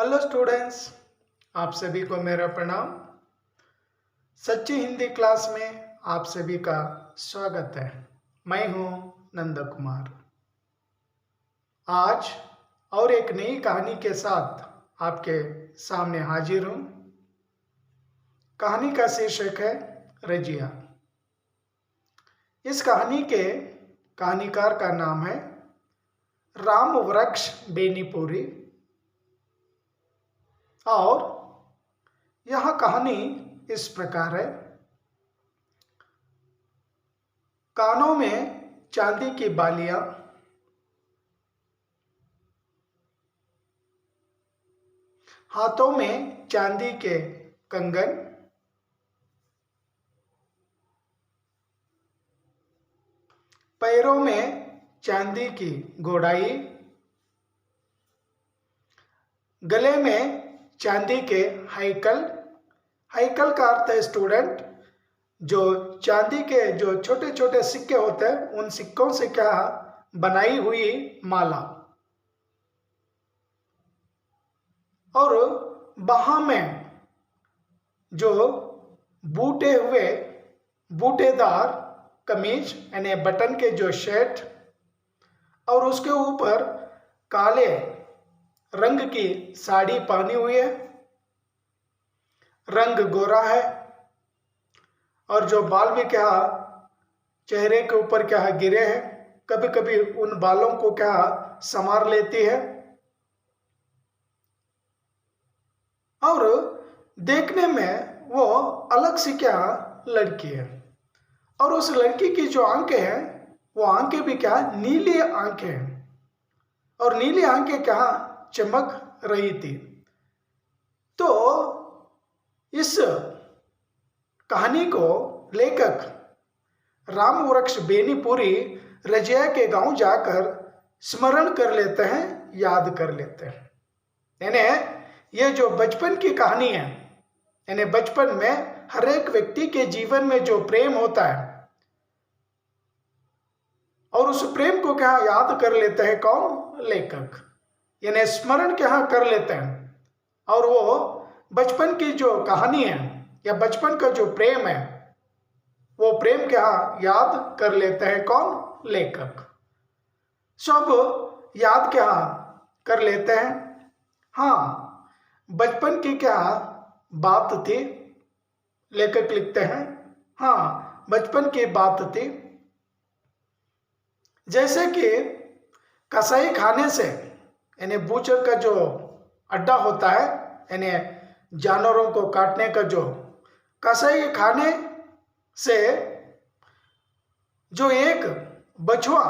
Hello students, आप सभी को मेरा प्रणाम। सच्ची हिंदी क्लास में आप सभी का स्वागत है। मैं हूं नंद कुमार। आज और एक नई कहानी के साथ आपके सामने हाजिर हूं। कहानी का शीर्षक है रजिया। इस कहानी के कहानीकार का नाम है राम वृक्ष बेनीपुरी और यह कहानी इस प्रकार है। कानों में चांदी की बालियां, हाथों में चांदी के कंगन, पैरों में चांदी की गोड़ाई, गले में चांदी के हैकल। हैकल का अर्थ है स्टूडेंट, जो चांदी के जो छोटे छोटे सिक्के होते हैं उन सिक्कों से क्या बनाई हुई माला, और बाह में जो बूटे हुए बूटेदार कमीज यानी बटन के जो शर्ट, और उसके ऊपर काले रंग की साड़ी पहनी हुई है। रंग गोरा है और जो बाल भी क्या चेहरे के ऊपर क्या गिरे हैं, कभी कभी उन बालों को क्या संवार लेती है। और देखने में वो अलग सी क्या लड़की है, और उस लड़की की जो आंखें हैं वो आंखें भी क्या नीली आंखें हैं, और नीली आंखें क्या चमक रही थी। तो इस कहानी को लेखक राम वृक्ष बेनीपुरी रजिया के गांव जाकर स्मरण कर लेते हैं, याद कर लेते हैं। यानी ये जो बचपन की कहानी है, यानी बचपन में हर एक व्यक्ति के जीवन में जो प्रेम होता है, और उस प्रेम को क्या याद कर लेते हैं कौन? लेखक। यानी स्मरण क्या कर लेते हैं, और वो बचपन की जो कहानी है या बचपन का जो प्रेम है वो प्रेम क्या याद कर लेते हैं कौन? लेखक। सब याद क्या कर लेते हैं। हाँ, बचपन की क्या बात थी, लेखक लिखते हैं। हाँ, बचपन की बात थी। जैसे कि कसाई खाने से, यानी बूचर का जो अड्डा होता है, यानी जानवरों को काटने का जो कसाई खाने से जो एक बछुआ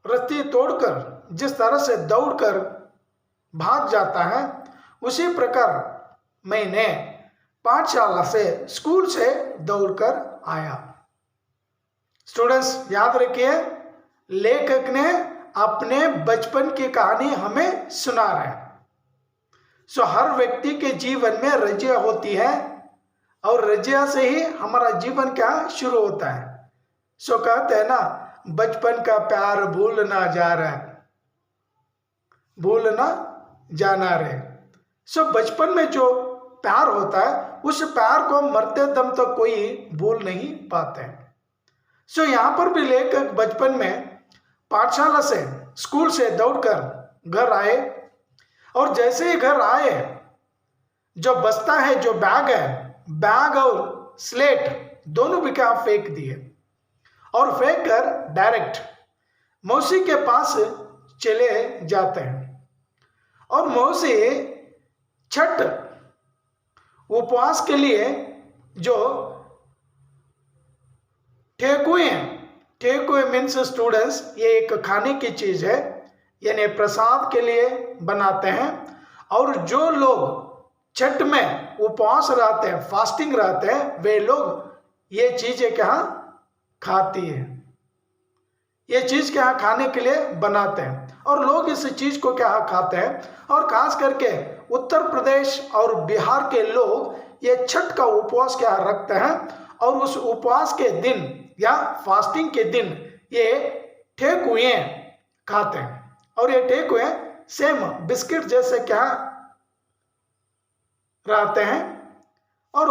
रस्सी तोड़कर जिस तरह से दौड़कर भाग जाता है, उसी प्रकार मैंने पाठशाला से, स्कूल से दौड़कर आया। स्टूडेंट्स याद रखिए, लेखक ने अपने बचपन की कहानी हमें सुना रहे हैं। सो हर व्यक्ति के जीवन में रजिया होती है, और रजिया से ही हमारा जीवन क्या शुरू होता है। सो कहते हैं ना, बचपन का प्यार भूल ना जा रहा है, भूल ना जाना रे। सो बचपन में जो प्यार होता है, उस प्यार को मरते दम तक कोई भूल नहीं पाते हैं। सो यहाँ पर भी लेखक बचपन में पाठशाला से, स्कूल से दौड़कर घर आए, और जैसे ही घर आए, जो बस्ता है, जो बैग है, बैग और स्लेट दोनों भी क्या फेंक दिए, और फेंक कर डायरेक्ट मौसी के पास चले जाते हैं। और मौसी छठ उपवास के लिए जो ठेकुए, ठेकुए मीन्स स्टूडेंट्स, ये एक खाने की चीज है, यानी प्रसाद के लिए बनाते हैं। और जो लोग छठ में उपवास रहते हैं, फास्टिंग रहते हैं, वे लोग ये चीजें क्या खाती है, ये चीज क्या खाने के लिए बनाते हैं, और लोग इस चीज को क्या खाते हैं। और खास करके उत्तर प्रदेश और बिहार के लोग ये छठ का उपवास क्या रखते हैं, और उस उपवास के दिन या फास्टिंग के दिन ये ठेकुए खाते हैं। और ये ठेकुए सेम बिस्किट जैसे क्या रहते हैं और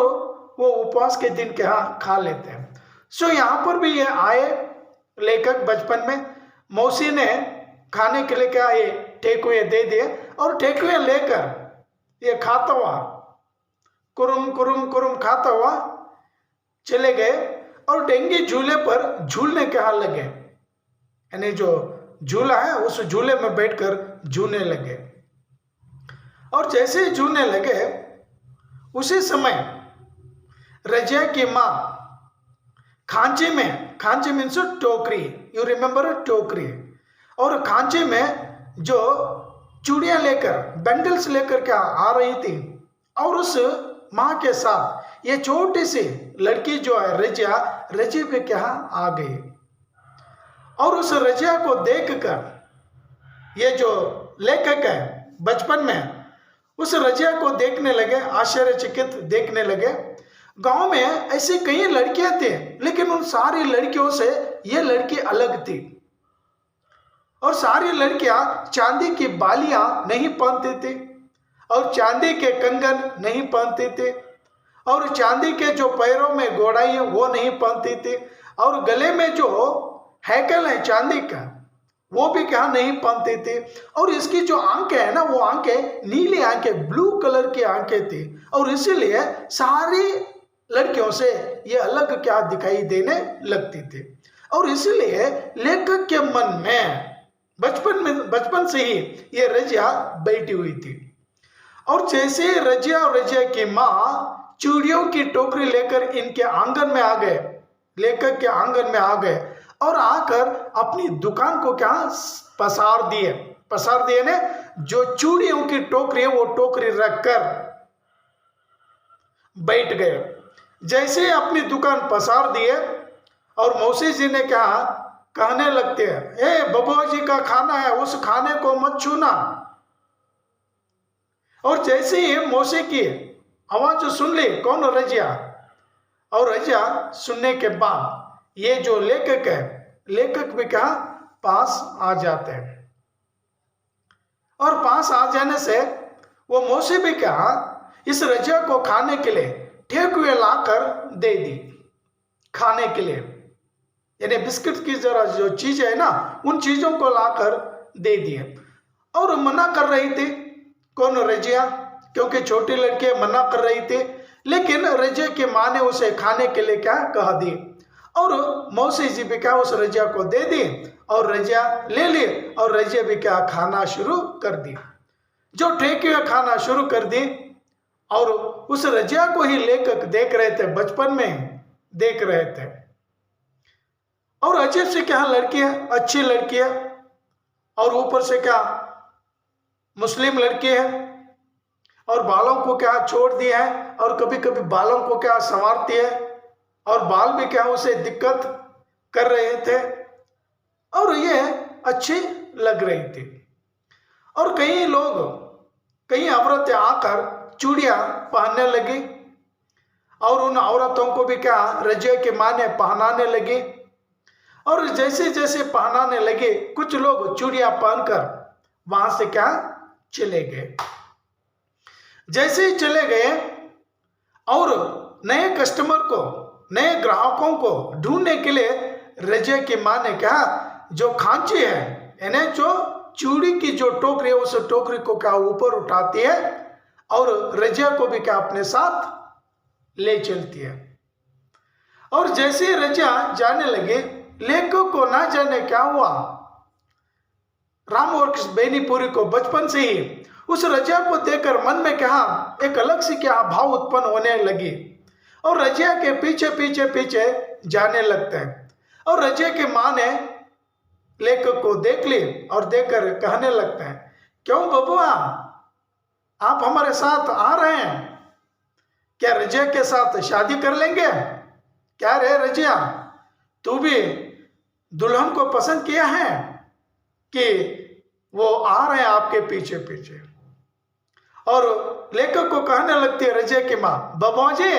वो उपवास के दिन क्या खा लेते हैं। सो यहाँ पर भी ये आए लेखक बचपन में, मौसी ने खाने के लिए क्या ये ठेकुए दे दिए और ठेकुए लेकर ये खाता हुआ कुरुम कुरुम कुरुम खाता हुआ चले गए और डेंगी झूले पर झूलने क्या लगे, यानी जो झूला है उस झूले में बैठकर झूलने लगे। और जैसे ही झूलने लगे उसी समय रजिया की माँ खांची में, खांची मीन्स टोकरी, यू रिमेंबर टोकरी, और खांची में जो चूड़ियाँ लेकर बंडल्स लेकर क्या आ रही थी और उस माँ के साथ ये छोटी सी लड़की जो है रजिया पे क्या आ गई। और उस रजिया को देखकर ये जो लेखक है बचपन में उस रजिया को देखने लगे, आश्चर्यचकित देखने लगे। गांव में ऐसी कई लड़कियां थी लेकिन उन सारी लड़कियों से ये लड़की अलग थी और सारी लड़कियां चांदी की बालियां नहीं पहनती थी और चांदी के कंगन नहीं पहनती थी और चांदी के जो पैरों में गोड़ाई है वो नहीं पहनती थी और गले में जो हैकल है चांदी का वो भी क्या नहीं पहनती थी। और इसकी जो आंखें है ना वो आंखें नीली आंखें, ब्लू कलर की आंखें थी और इसीलिए सारी लड़कियों से ये अलग क्या दिखाई देने लगती थी। और इसीलिए लेखक के मन में बचपन से ही ये रजिया बैठी हुई थी। और जैसे रजिया और रजिया की माँ चूड़ियों की टोकरी लेकर इनके आंगन में आ गए, लेखक के आंगन में आ गए और आकर अपनी दुकान को क्या पसार दिए ने जो चूड़ियों की टोकरी है वो टोकरी रखकर बैठ गए। जैसे ही अपनी दुकान पसार दिए और मौसी जी ने क्या कहने लगते हैं, ए बबुआ जी का खाना है उस खाने को मत छूना। और जैसे ही मौसी की आवाज सुन ली, कौन, रजिया, और रजिया सुनने के बाद ये जो लेखक है, लेखक भी क्या पास आ जाते हैं और पास आ जाने से वो मौसी भी क्या इस रजिया को खाने के लिए ठेकुए लाकर दे दी खाने के लिए, यानी बिस्किट की जरा जो चीज है ना उन चीजों को लाकर दे दिए। और मना कर रही थी कौन, रजिया, क्योंकि छोटी लड़की मना कर रही थी लेकिन रजिया की माँ ने उसे खाने के लिए क्या कह दी और मौसी जी भी क्या उस रजिया को दे दी और रजिया ले ली और रजिया भी क्या खाना शुरू कर दी, जो ठेकुए खाना शुरू कर दी। और उस रजिया को ही लेखक देख रहे थे, बचपन में देख रहे थे। और अजीब से क्या लड़की है, अच्छी लड़की है और ऊपर से क्या मुस्लिम लड़की है और बालों को क्या छोड़ दिया है और कभी कभी बालों को क्या संवारती है और बाल भी क्या उसे दिक्कत कर रहे थे और ये अच्छी लग रही थी। और कई औरतें आकर चूड़ियां पहनने लगी और उन औरतों को भी क्या रजिया की माँ ने पहनाने लगी। और जैसे जैसे पहनाने लगे कुछ लोग चूड़ियां पहनकर वहां से क्या चले गए। जैसे ही चले गए और नए कस्टमर को, नए ग्राहकों को ढूंढने के लिए रजिया की माँ ने क्या जो खांची है यानी जो चूड़ी की जो टोकरी है उस टोकरी को क्या ऊपर उठाती है और रजिया को भी क्या अपने साथ ले चलती है। और जैसे ही रजिया जाने लगे लेखक को ना जाने क्या हुआ, रामवर्क्स बेनीपुरी को बचपन से ही उस रजिया को देखकर मन में क्या एक अलग सी क्या भाव उत्पन्न होने लगी और रजिया के पीछे पीछे पीछे जाने लगते हैं। और रजिया की माँ ने लेखक को देख ली और देखकर कहने लगते हैं, क्यों बबुआ आप हमारे साथ आ रहे हैं, क्या रजिया के साथ शादी कर लेंगे? क्या रे रजिया, तू भी दुल्हन को पसंद किया है कि वो आ रहे हैं आपके पीछे पीछे? और लेखक को कहने लगती है रजिया की माँ, बबुआ जी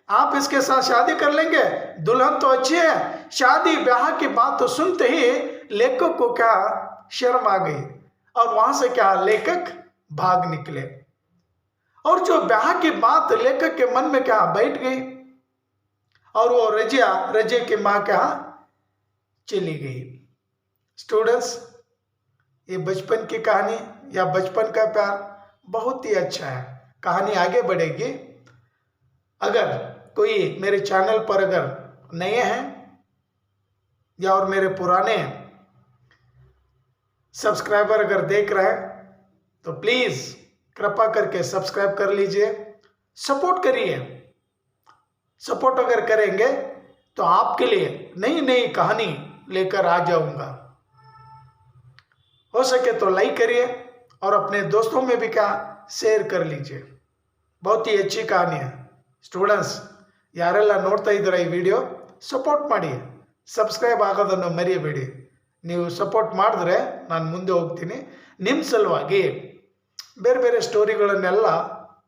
आप इसके साथ शादी कर लेंगे, दुल्हन तो अच्छी है। शादी ब्याह की बात तो सुनते ही लेखक को क्या शर्म आ गई और वहां से क्या लेखक भाग निकले। और जो ब्याह की बात लेखक के मन में क्या बैठ गई और वो रजिया की माँ क्या चली गई। स्टूडेंट्स, ये बचपन की कहानी या बचपन का प्यार बहुत ही अच्छा है। कहानी आगे बढ़ेगी। अगर कोई मेरे चैनल पर अगर नए हैं या और मेरे पुराने सब्सक्राइबर अगर देख रहे हैं तो प्लीज कृपा करके सब्सक्राइब कर लीजिए, सपोर्ट करिए। सपोर्ट अगर करेंगे तो आपके लिए नई नई कहानी लेकर आ जाऊंगा। हो सके तो लाइक करिए और अपने दोस्तों में भी क्या शेयर कर लीजिए। बहुत ही अच्छी कहानी है। स्टूडेंट्स, ಯಾರೆಲ್ಲ ನೋಡ್ತಾ ಇದ್ದೀರಾ ಈ ವಿಡಿಯೋ ಸಪೋರ್ಟ್ ಮಾಡಿ, ಸಬ್ಸ್ಕ್ರೈಬ್ ಆಗೋದನ್ನು ಮರೆಯಬೇಡಿ। ನೀವು ಸಪೋರ್ಟ್ ಮಾಡಿದ್ರೆ ನಾನು ಮುಂದೆ ಹೋಗ್ತೀನಿ, ನಿಮ್ಮ ಸಲುವಾಗಿ ಬೇರೆ ಬೇರೆ ಸ್ಟೋರಿಗಳನ್ನೆಲ್ಲ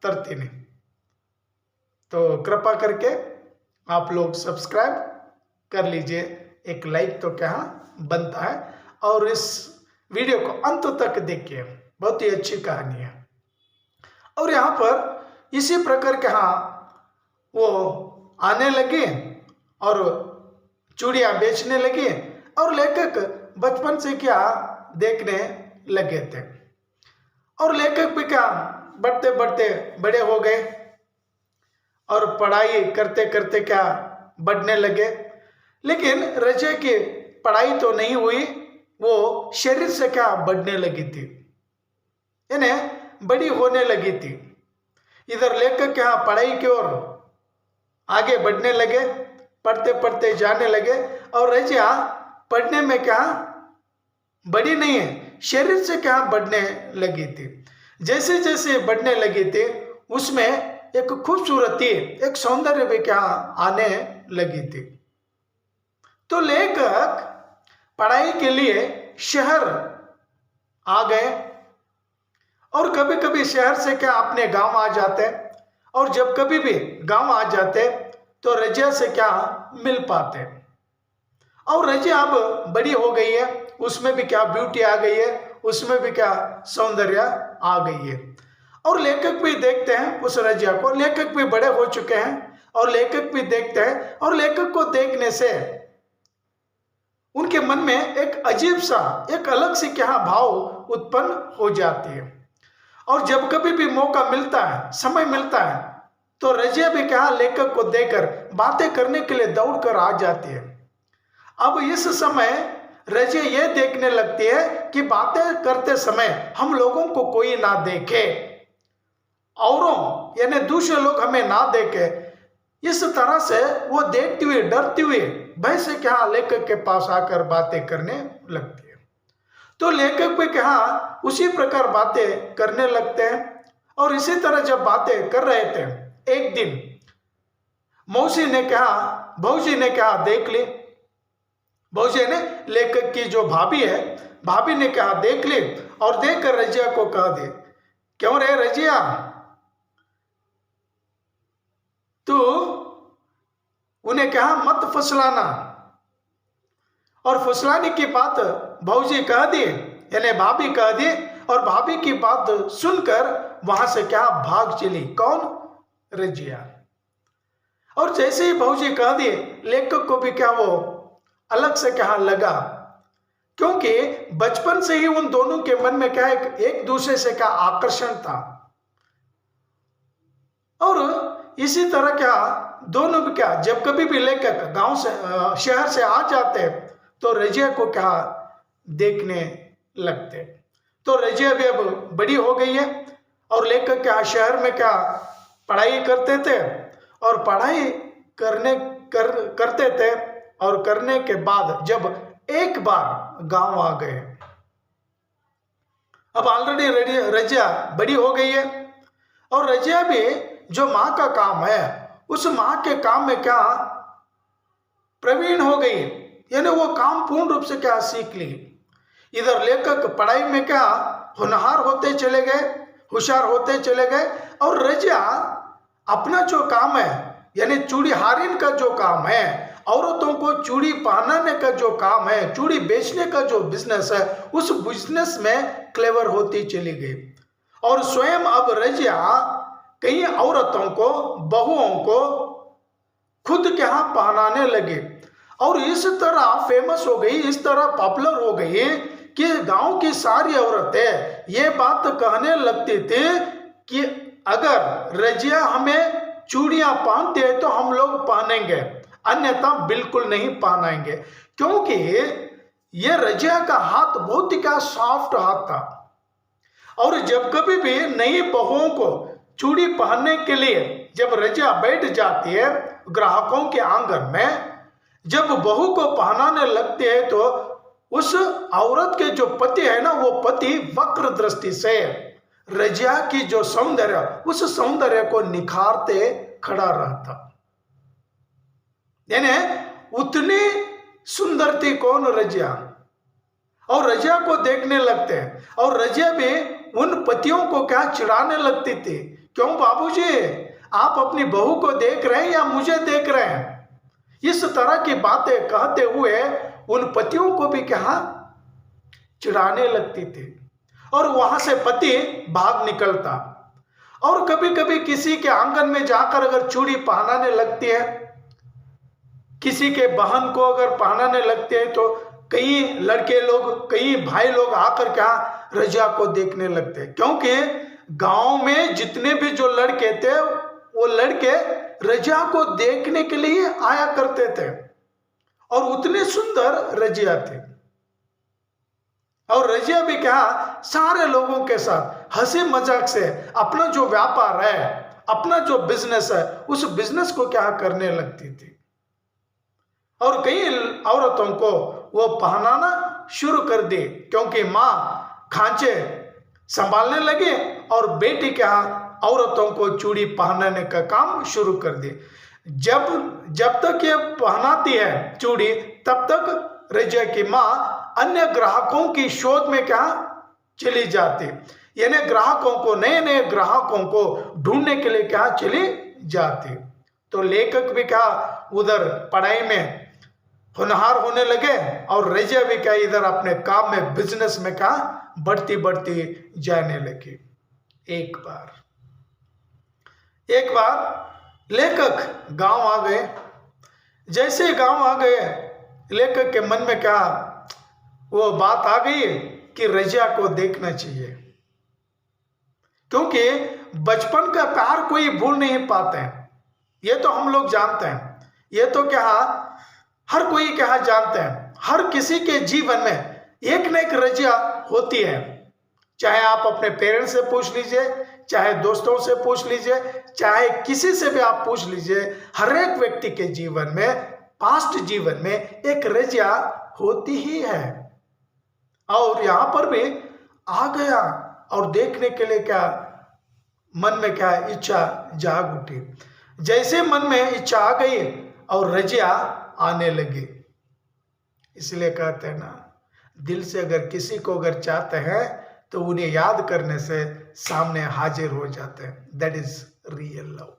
ತರ್ತೀನಿ। तो कृपा करके आप लोग सब्सक्राइब कर लीजिए, एक लाइक तो क्या बनता है, और इस वीडियो को अंत तक देखिए, बहुत ही अच्छी कहानी है। और यहाँ पर इसी प्रकार के वो आने लगे और चूड़ियाँ बेचने लगे और लेखक बचपन से क्या देखने लगे थे। और लेखक भी क्या बढ़ते बढ़ते बड़े हो गए और पढ़ाई करते करते क्या बढ़ने लगे। लेकिन रजिया की पढ़ाई तो नहीं हुई, वो शरीर से क्या बढ़ने लगी थी, यानी बड़ी होने लगी थी। इधर लेखक क्या पढ़ाई की ओर आगे बढ़ने लगे, पढ़ते पढ़ते जाने लगे, और रजिया पढ़ने में क्या बड़ी नहीं है, शरीर से क्या बढ़ने लगी थी। जैसे जैसे बढ़ने लगी थी उसमें एक खूबसूरती, एक सौंदर्य भी क्या आने लगी थी। तो लेखक पढ़ाई के लिए शहर आ गए और कभी कभी शहर से क्या अपने गांव आ जाते, और जब कभी भी गांव आ जाते तो रजिया से क्या मिल पाते। और रजिया अब बड़ी हो गई है, उसमें भी क्या ब्यूटी आ गई है, उसमें भी क्या सौंदर्य आ गई है। और लेखक भी देखते हैं उस रजिया को, लेखक भी बड़े हो चुके हैं और लेखक भी देखते हैं, और लेखक को देखने से उनके मन में एक अजीब सा, एक अलग सी क्या भाव उत्पन्न हो जाती है। और जब कभी भी मौका मिलता है, समय मिलता है, तो रजिया भी क्या लेखक को देखकर बातें करने के लिए दौड़कर आ जाती है। अब इस समय रजिया ये देखने लगती है कि बातें करते समय हम लोगों को कोई ना देखे, औरों यानी दूसरे लोग हमें ना देखे। इस तरह से वो देखती हुई, डरती हुई, भय से क्या लेखक के पास आकर बातें करने लगती है। तो लेखक भी क्या उसी प्रकार बातें करने लगते हैं। और इसी तरह जब बातें कर रहे थे, एक दिन भौजी ने क्या देख ली। भौजी ने लेखक की जो भाभी है, भाभी ने क्या देख ली और देखकर रजिया को कह दे, क्यों रे रजिया, तू उन्हें क्या मत फुसलाना। और फुसलाने की बात भौजी कह दी, यानी भाभी कह दी, और भाभी की बात सुनकर वहां से क्या भाग चली। कौन? रजिया। और जैसे ही भौजी कह दी, लेखक को भी क्या वो अलग से क्या लगा, क्योंकि बचपन से ही उन दोनों के मन में क्या एक दूसरे से क्या आकर्षण था। और इसी तरह क्या दोनों भी क्या जब कभी भी लेखक गांव से शहर से आ जाते तो रजिया को क्या देखने लगते। तो रजिया भी अब बड़ी हो गई है और लेखक क्या शहर में क्या पढ़ाई करते थे, और पढ़ाई करते थे, और करने के बाद जब एक बार गांव आ गए, अब ऑलरेडी रजिया बड़ी हो गई है, और रजिया भी जो माँ का काम है उस माँ के काम में क्या प्रवीण हो गई, यानी वो काम पूर्ण रूप से क्या सीख ली। इधर लेखक पढ़ाई में क्या होनहार होते चले गए, होशियार होते चले गए, और रजिया अपना जो काम है, यानी चूड़ी हारिन का जो काम है, औरतों को चूड़ी पहनाने का जो काम है, चूड़ी बेचने का जो बिजनेस है, उस बिजनेस में क्लेवर होती चली गई। और स्वयं अब रजिया कई औरतों को, बहुओं को खुद के यहाँ पहनाने लगे और इस तरह फेमस हो गई, इस तरह पॉपुलर हो गई कि गांव की सारी औरतें ये बात कहने लगती थी कि अगर रजिया हमें चूड़ियां पहनती है तो हम लोग पहनेंगे, अन्यथा बिल्कुल नहीं पहनाएंगे, क्योंकि ये रजिया का हाथ बहुत ही क्या सॉफ्ट हाथ था। और जब कभी भी नई बहुओं को चूड़ी पहनने के लिए जब रजिया बैठ जाती है ग्राहकों के आंगन में, जब बहू को पहनाने लगती है तो उस औरत के जो पति है ना, वो पति वक्र दृष्टि से रजिया की जो सौंदर्य, उस सौंदर्य को निखारते खड़ा रहता। यानी उतनी सुंदर थी कौन? रजिया। और रजिया को देखने लगते हैं और रजिया भी उन पतियों को क्या चिढ़ाने लगती थी, क्यों बाबूजी आप अपनी बहू को देख रहे हैं या मुझे देख रहे हैं? इस तरह की बातें कहते हुए उन पतियों को भी क्या चिढ़ाने लगती थी और वहां से पति भाग निकलता। और कभी कभी किसी के आंगन में जाकर अगर चूड़ी पहनाने लगती है, किसी के बहन को अगर पहनाने लगते हैं तो कई लड़के लोग, कई भाई लोग आकर क्या रजिया को देखने लगते हैं, क्योंकि गांव में जितने भी जो लड़के थे वो लड़के रजिया को देखने के लिए आया करते थे और उतनी सुंदर रजिया थी। और रजिया भी क्या सारे लोगों के साथ हंसी मजाक से अपना जो व्यापार है, अपना जो बिजनेस है, उस बिजनेस को क्या करने लगती थी। और कई औरतों को वो पहनाना शुरू कर दी, क्योंकि माँ खांचे संभालने लगे और बेटी क्या औरतों को चूड़ी पहनाने का काम शुरू कर दी। जब तक ये पहनाती है चूड़ी, तब तक रजिया की माँ अन्य ग्राहकों की शोध में क्या चली जाती, यानी ग्राहकों को, नए नए ग्राहकों को ढूंढने के लिए क्या चली जाती। तो लेखक भी क्या उधर पढ़ाई में होनहार होने लगे और रजिया भी क्या इधर अपने काम में, बिजनेस में क्या बढ़ती बढ़ती जाने लगी। एक बार लेखक गांव आ गए। जैसे ही गांव आ गए, लेखक के मन में क्या वो बात आ गई कि रजिया को देखना चाहिए, क्योंकि बचपन का प्यार कोई भूल नहीं पाते हैं, ये तो हम लोग जानते हैं, ये तो क्या हर कोई क्या जानते हैं। हर किसी के जीवन में एक न एक रजिया होती है, चाहे आप अपने पेरेंट्स से पूछ लीजिए, चाहे दोस्तों से पूछ लीजिए, चाहे किसी से भी आप पूछ लीजिए, हर एक व्यक्ति के जीवन में, पास्ट जीवन में एक रजिया होती ही है। और यहां पर भी आ गया और देखने के लिए क्या मन में क्या इच्छा जाग उठी। जैसे मन में इच्छा आ गई और रजिया आने लगी। इसलिए कहते हैं ना, दिल से अगर किसी को अगर चाहते हैं तो उन्हें याद करने से सामने हाजिर हो जाते हैं। That is real love.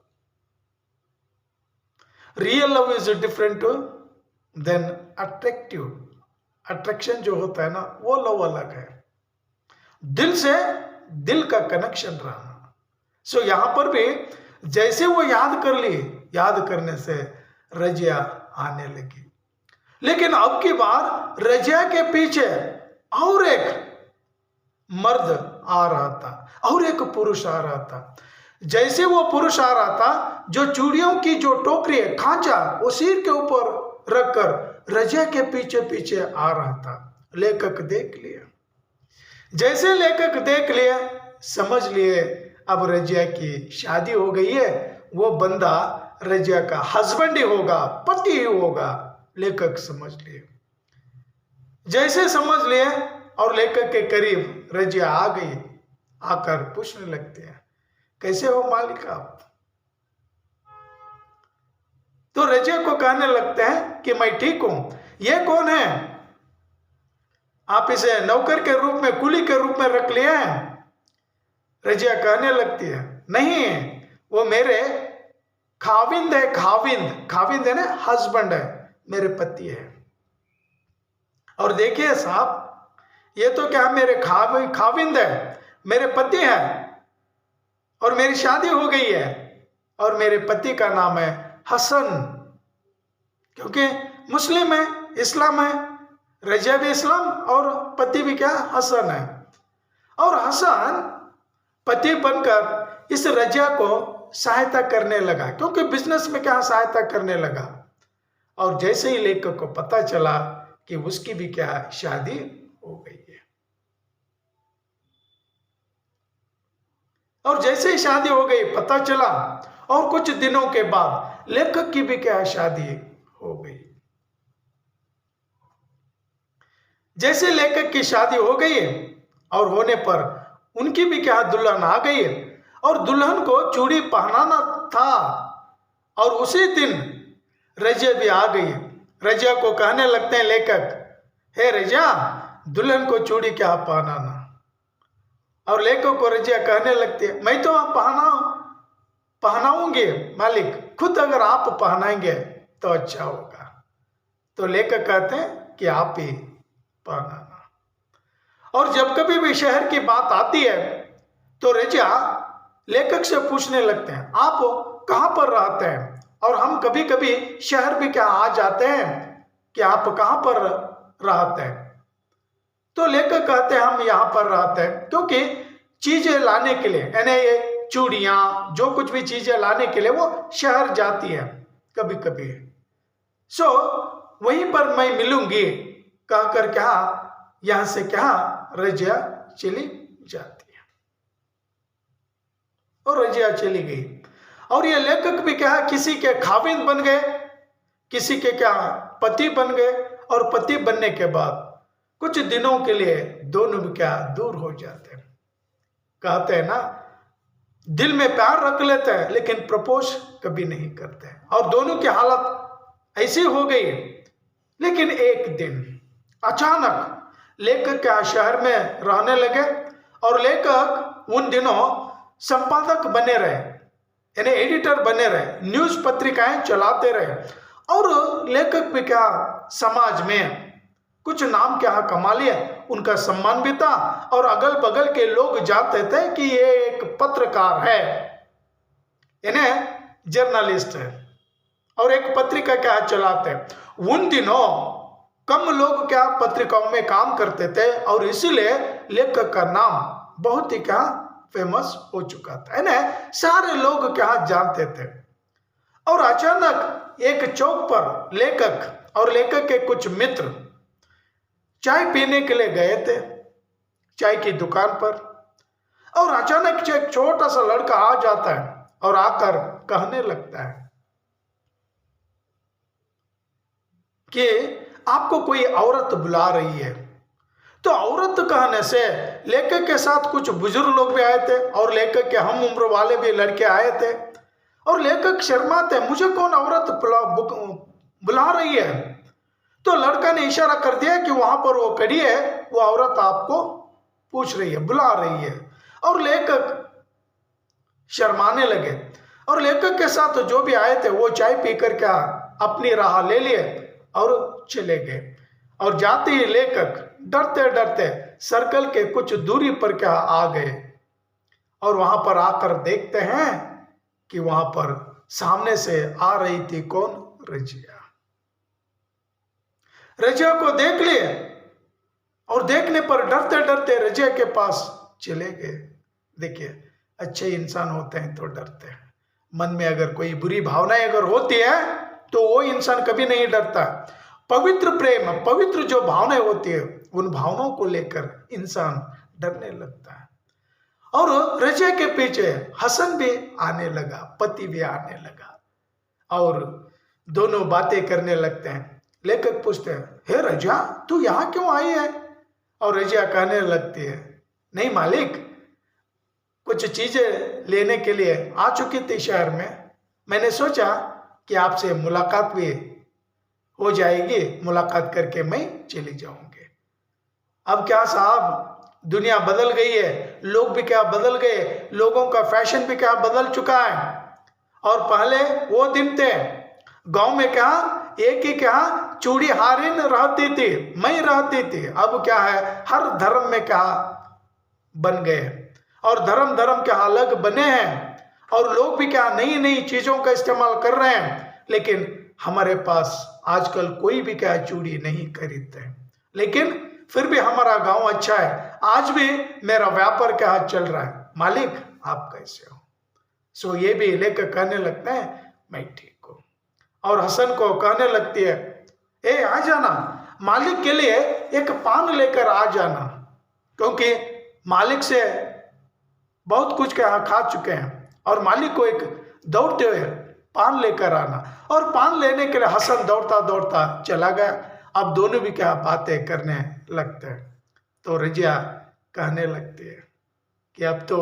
Real love is different than attractive. Attraction जो होता है ना, वो लव अलग है, दिल से दिल का कनेक्शन रहना। सो यहां पर भी जैसे वो याद कर ली, याद करने से रजिया आने लगी। लेकिन अब की बार रजिया के पीछे और एक मर्द आ रहा था और एक पुरुष आ रहा था। जैसे वो पुरुष आ रहा था, जो चूड़ियों की जो टोकरी है, खांचा, वो सिर के ऊपर रखकर रजिया के पीछे पीछे आ रहा था। लेखक देख लिया। जैसे लेखक देख लिया, समझ लिए अब रजिया की शादी हो गई है, वो बंदा रजिया का हस्बैंड ही होगा, पति ही होगा। लेखक समझ लिए। जैसे समझ लिए और लेखक के करीब रजिया आ गई, आकर पूछने लगते हैं, कैसे हो मालिक आप? तो रजिया को कहने लगते हैं कि मैं ठीक हूं। ये कौन है? आप इसे नौकर के रूप में, कुली के रूप में रख लिया है? रजिया कहने लगती है, नहीं, वो मेरे खाविंद है। खाविंद है ना, हस्बैंड है, मेरे पति है। और देखिए साहब, ये तो क्या मेरे खाविंद है, मेरे पति है। और मेरी शादी हो गई है और मेरे पति का नाम है हसन, क्योंकि मुस्लिम है, इस्लाम है, रजिया भी इस्लाम और पति भी क्या हसन है। और हसन पति बनकर इस रजिया को सहायता करने लगा, क्योंकि बिजनेस में क्या सहायता करने लगा। और जैसे ही लेखक को पता चला कि उसकी भी क्या शादी हो गई है, और जैसे ही शादी हो गई पता चला, और कुछ दिनों के बाद लेखक की भी क्या शादी हो गई। जैसे लेखक की शादी हो गई और होने पर उनकी भी क्या दुल्हन आ गई, और दुल्हन को चूड़ी पहनाना था, और उसी दिन रजिया भी आ गई। रजिया को कहने लगते हैं लेखक, हे रजिया, दुल्हन को चूड़ी क्या पहनाना। और लेखक को रजिया कहने लगती है, मैं तो पहनाऊंगी मालिक, खुद अगर आप पहनाएंगे तो अच्छा होगा। तो लेखक कहते हैं कि आप ही पहनाना। और जब कभी भी शहर की बात आती है तो रजिया लेखक से पूछने लगते हैं, आप कहाँ पर रहते हैं, और हम कभी कभी शहर भी क्या आ जाते हैं कि आप कहाँ पर रहते हैं। तो लेखक कहते हैं, हम यहाँ पर रहते हैं, क्योंकि चीजें लाने के लिए, यानी ये चूड़ियाँ जो कुछ भी चीजें लाने के लिए वो शहर जाती है कभी कभी। सो वहीं पर मैं मिलूंगी कहकर क्या यहां से क्या रजिया चली जाती है, और रजिया चली गई। और ये लेखक भी क्या किसी के खाविंद बन गए, किसी के क्या पति बन गए, और पति बनने के बाद कुछ दिनों के लिए दोनों भी क्या दूर हो जाते हैं। कहते हैं ना, दिल में प्यार रख लेते हैं लेकिन प्रपोज कभी नहीं करते, और दोनों की हालत ऐसी हो गई। लेकिन एक दिन अचानक लेखक क्या शहर में रहने लगे, और लेखक उन दिनों संपादक बने रहे, यानी एडिटर बने रहे, न्यूज पत्रिकाएं चलाते रहे, और लेखक भी क्या समाज में कुछ नाम क्या कमा लिया, उनका सम्मान भी था, और अगल बगल के लोग जानते थे कि ये एक पत्रकार है, यानी जर्नलिस्ट है, और एक पत्रिका क्या चलाते हैं। उन दिनों कम लोग क्या पत्रिकाओं में काम करते थे, और इसीलिए लेखक का नाम बहुत ही क्या फेमस हो चुका था, है ना, सारे लोग क्या जानते थे। और अचानक एक चौक पर लेखक और लेखक के कुछ मित्र चाय पीने के लिए गए थे चाय की दुकान पर, और अचानक एक छोटा सा लड़का आ जाता है और आकर कहने लगता है कि आपको कोई औरत बुला रही है। तो औरत कहने से लेखक के साथ कुछ बुजुर्ग लोग भी आए थे, और लेखक के हम उम्र वाले भी लड़के आए थे, और लेखक शर्माते, मुझे कौन औरत बुला रही है। तो लड़का ने इशारा कर दिया कि वहां पर वो खड़ी है, वो औरत आपको पूछ रही है, बुला रही है। और लेखक शर्माने लगे, और लेखक के साथ जो भी आए थे वो चाय पीकर क्या अपनी राह ले लिए और चले गए। और जाते ही लेखक डरते डरते सर्कल के कुछ दूरी पर क्या आ गए, और वहां पर आकर देखते हैं कि वहां पर सामने से आ रही थी कौन, रजिया। रजिया को देख लिए, और देखने पर डरते डरते रजिया के पास चले गए। देखिए, अच्छे इंसान होते हैं तो डरते हैं, मन में अगर कोई बुरी भावनाएं अगर होती है तो वो इंसान कभी नहीं डरता। पवित्र प्रेम, पवित्र जो भावनाएं होती है, उन भावनाओं को लेकर इंसान डरने लगता है। और रजिया के पीछे हसन भी आने लगा, पति भी आने लगा, और दोनों बातें करने लगते हैं। लेखक पूछते हैं, हे रजिया, तू यहाँ क्यों आई है। और रजिया कहने लगती है, नहीं मालिक, कुछ चीजें लेने के लिए आ चुकी थी शहर में, मैंने सोचा कि आपसे मुलाकात भी हो जाएगी, मुलाकात करके मैं चली जाऊंगी। अब क्या साहब, दुनिया बदल गई है, लोग भी क्या बदल गए, लोगों का फैशन भी क्या बदल चुका है। और पहले वो दिन थे गांव में क्या एक ही क्या चूड़ी हारिन रहती थी, मैं रहती थी। अब क्या है, हर धर्म में क्या बन गए, और धर्म धर्म के अलग बने हैं और लोग भी क्या नई नई चीजों का इस्तेमाल कर रहे हैं, लेकिन हमारे पास आजकल कोई भी क्या चूड़ी नहीं खरीदते हैं। लेकिन फिर भी हमारा गांव अच्छा है, आज भी मेरा व्यापार क्या चल रहा है, मालिक आप कैसे हो। सो ये भी लेकर कहने लगते हैं मैं ठीक हूं। और हसन को कहने लगती है ए आ जाना, मालिक के लिए एक पान लेकर आ जाना, क्योंकि मालिक से बहुत कुछ क्या खा चुके हैं और मालिक को एक दौड़ते हुए पान लेकर आना। और पान लेने के लिए हसन दौड़ता दौड़ता चला गया। अब दोनों भी क्या बातें करने लगते हैं। तो रजिया कहने लगती है कि अब तो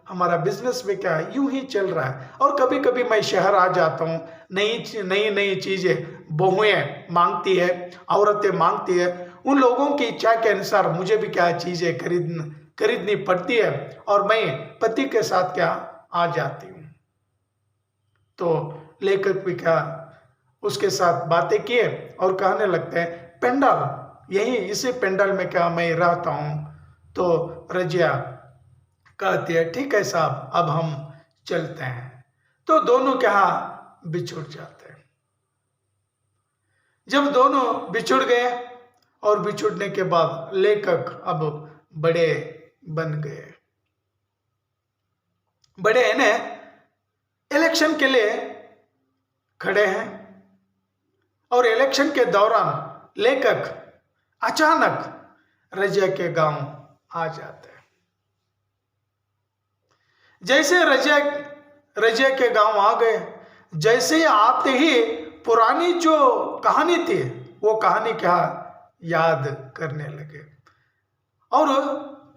हमारा बिजनेस में क्या यूं ही चल रहा है, और कभी कभी मैं शहर आ जाता हूँ, नई नई चीजें बहुएं मांगती है, औरतें मांगती है, उन लोगों की इच्छा के अनुसार मुझे भी क्या चीजें खरीदनी पड़ती है और मैं पति के साथ क्या आ जाती हूँ। तो लेखक भी क्या उसके साथ बातें किए और कहने लगते हैं पेंडल, यही इसी पेंडल में क्या मैं रहता हूँ। तो रजिया कहती है ठीक है साहब, अब हम चलते हैं। तो दोनों क्या बिछुड़ जाते हैं। जब दोनों बिछुड़ गए और बिछुड़ने के बाद लेखक अब बड़े बन गए, बड़े इलेक्शन के लिए खड़े हैं। और इलेक्शन के दौरान लेखक अचानक रजिया के गांव आ जाते हैं। जैसे रजिया के गांव आ गए, जैसे ही आते ही पुरानी जो कहानी थी वो कहानी क्या याद करने लगे और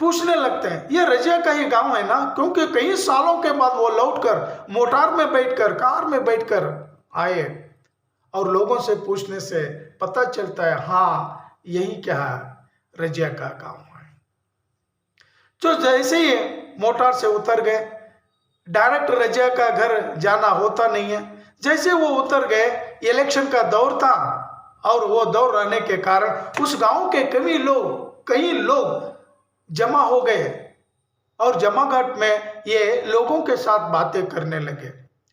पूछने लगते हैं ये रजिया का ही गांव है ना, क्योंकि कई सालों के बाद वो लौटकर मोटार में बैठकर कार में बैठकर आए और लोगों से पूछने से पता चलता है हाँ यही क्या है रजिया का गांव है। जो जैसे ही मोटार से उतर गए, डायरेक्ट रजिया का घर जाना होता नहीं है। जैसे वो उतर गए, इलेक्शन का दौर था और वो दौर रहने के कारण उस गांव के कई लोग जमा हो गए और जमाघट में ये लोगों के साथ बातें करने लगे।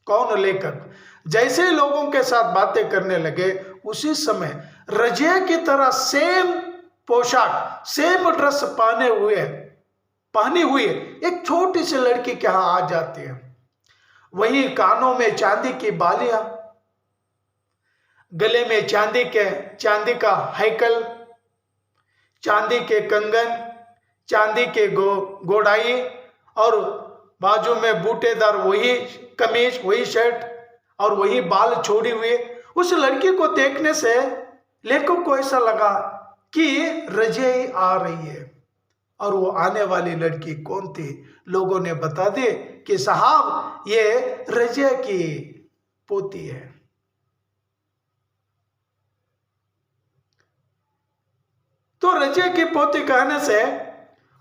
कौन? लेखक। जैसे ही लोगों के साथ बातें करने लगे, उसी समय रजिया की तरह सेम पोशाक, सेम ड्रेस पहनी हुई एक छोटी सी लड़की के यहाँ आ जाती है। वही कानों में चांदी की बालियां, गले में चांदी का हैकल, चांदी के कंगन, चांदी के गोडाई और बाजू में बूटेदार वही कमीज, वही शर्ट और वही बाल छोड़ी हुए। उस लड़की को देखने से लेखक को ऐसा लगा कि रजिया ही आ रही है। और वो आने वाली लड़की कौन थी? लोगों ने बता दिए कि साहब ये रजिया की पोती है। तो रजिया की पोती कहने से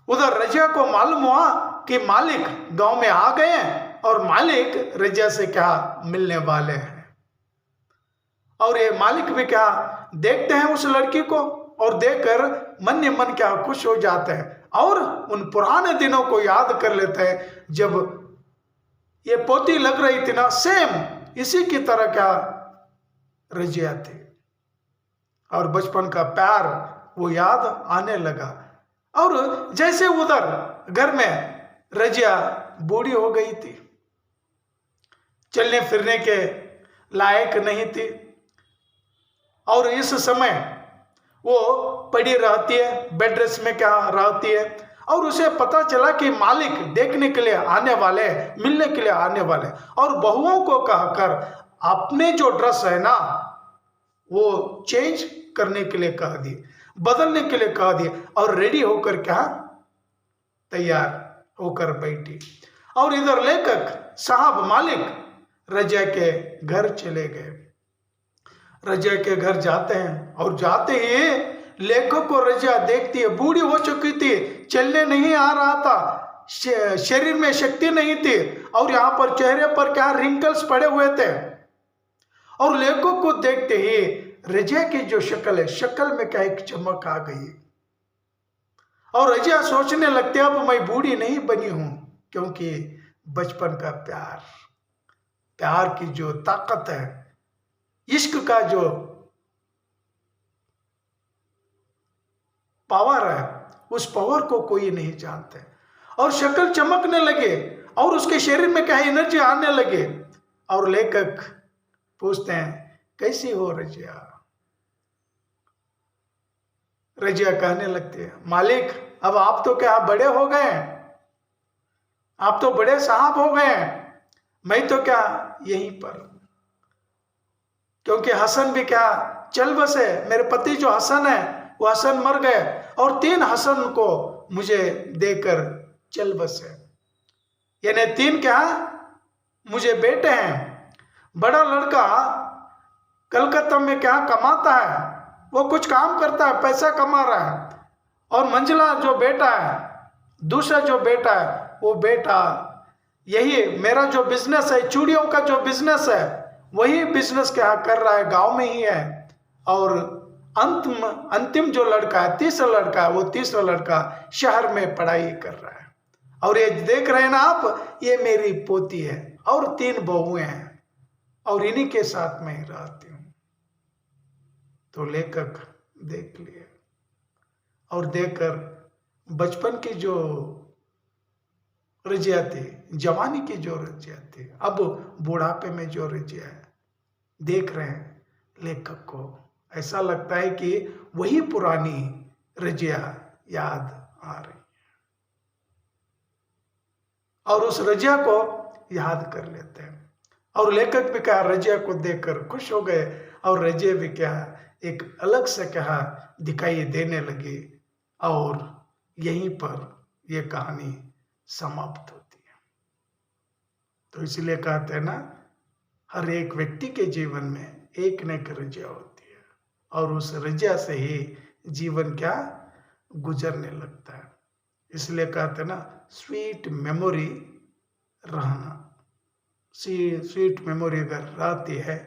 उधर रजिया को मालूम हुआ कि मालिक गांव में आ गए हैं और मालिक रजिया से क्या मिलने वाले हैं। और ये मालिक भी क्या देखते हैं उस लड़की को और देखकर मन ही मन क्या खुश हो जाते हैं और उन पुराने दिनों को याद कर लेते हैं जब ये पोती लग रही थी ना, सेम इसी की तरह क्या रजिया थी। और बचपन का प्यार वो याद आने लगा। और जैसे उधर घर में रजिया बूढ़ी हो गई थी, चलने फिरने के लायक नहीं थी और इस समय वो पड़ी रहती है, बेड रेस्ट में क्या रहती है। और उसे पता चला कि मालिक देखने के लिए आने वाले, मिलने के लिए आने वाले, और बहुओं को कहकर अपने जो ड्रेस है ना वो चेंज करने के लिए कह दिए, बदलने के लिए कह दिए और रेडी होकर क्या तैयार होकर बैठी। और इधर लेखक साहब मालिक रजिया के घर चले गए। रजिया के घर जाते हैं और जाते ही लेखक को रजिया देखती है, बूढ़ी हो चुकी थी, चलने नहीं आ रहा था, शरीर में शक्ति नहीं थी और यहाँ पर चेहरे पर क्या रिंकल्स पड़े हुए थे। और लेखक को देखते ही रजिया की जो शक्ल है, शक्ल में क्या एक चमक आ गई और रजिया सोचने लगती है अब मैं बूढ़ी नहीं बनी हूं, क्योंकि बचपन का प्यार, प्यार की जो ताकत है, इश्क का जो पावर है, उस पावर को कोई नहीं जानते। और शक्ल चमकने लगे और उसके शरीर में क्या एनर्जी आने लगे, और लेखक पूछते हैं कैसी हो रजिया। रजिया कहने लगती है मालिक अब आप तो क्या बड़े हो गए, आप तो बड़े साहब हो गए, मैं तो क्या यहीं पर, क्योंकि हसन भी क्या चल बसे, मेरे पति जो हसन है वो हसन मर गए और 3 हसन को मुझे देकर चल बसे, यानी 3 क्या मुझे बेटे हैं। बड़ा लड़का कलकत्ता में क्या कमाता है, वो कुछ काम करता है, पैसा कमा रहा है, और मंझला जो बेटा है, दूसरा जो बेटा है, वो बेटा यही मेरा जो बिजनेस है, चूड़ियों का जो बिजनेस है, वही बिजनेस क्या कर रहा है, गांव में ही है। और अंतिम जो लड़का है, तीसरा लड़का है, वो तीसरा लड़का शहर में पढ़ाई कर रहा है। और ये देख रहे हैं ना आप, ये मेरी पोती है और 3 बहुएं हैं और इन्हीं के साथ में ही रहती हूं। तो लेखक देख लिए और देखकर बचपन की जो रजिया थी, जवानी की जो रजिया थी, अब बुढ़ापे में जो रजिया है, देख रहे हैं लेखक को ऐसा लगता है कि वही पुरानी रजिया याद आ रही है और उस रजिया को याद कर लेते हैं। और लेखक भी क्या रजिया को देखकर खुश हो गए और रजिया भी क्या एक अलग से क्या दिखाई देने लगी, और यहीं पर यह कहानी समाप्त होती है। तो इसलिए कहते हैं ना, हर एक व्यक्ति के जीवन में एक न एक रजिया होती है और उस रजिया से ही जीवन क्या गुजरने लगता है। इसलिए कहते हैं ना, स्वीट मेमोरी रहना, स्वीट मेमोरी अगर रहती है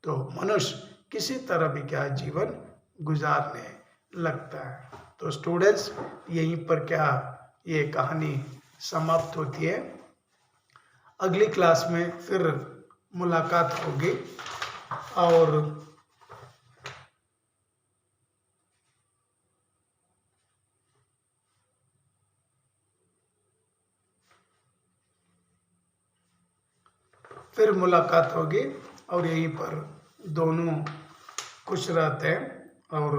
तो मनुष्य किसी तरह भी क्या जीवन गुजारने लगता है। तो स्टूडेंट्स, यहीं पर क्या ये कहानी समाप्त होती है। अगली क्लास में फिर मुलाकात होगी और यहीं पर दोनों खुश रहते हैं और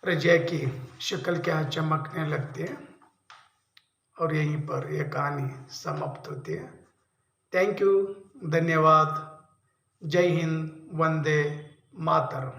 रजिया की शक्ल क्या चमकने लगती है और यहीं पर यह कहानी समाप्त होती है। थैंक यू, धन्यवाद, जय हिंद, वंदे मातरम।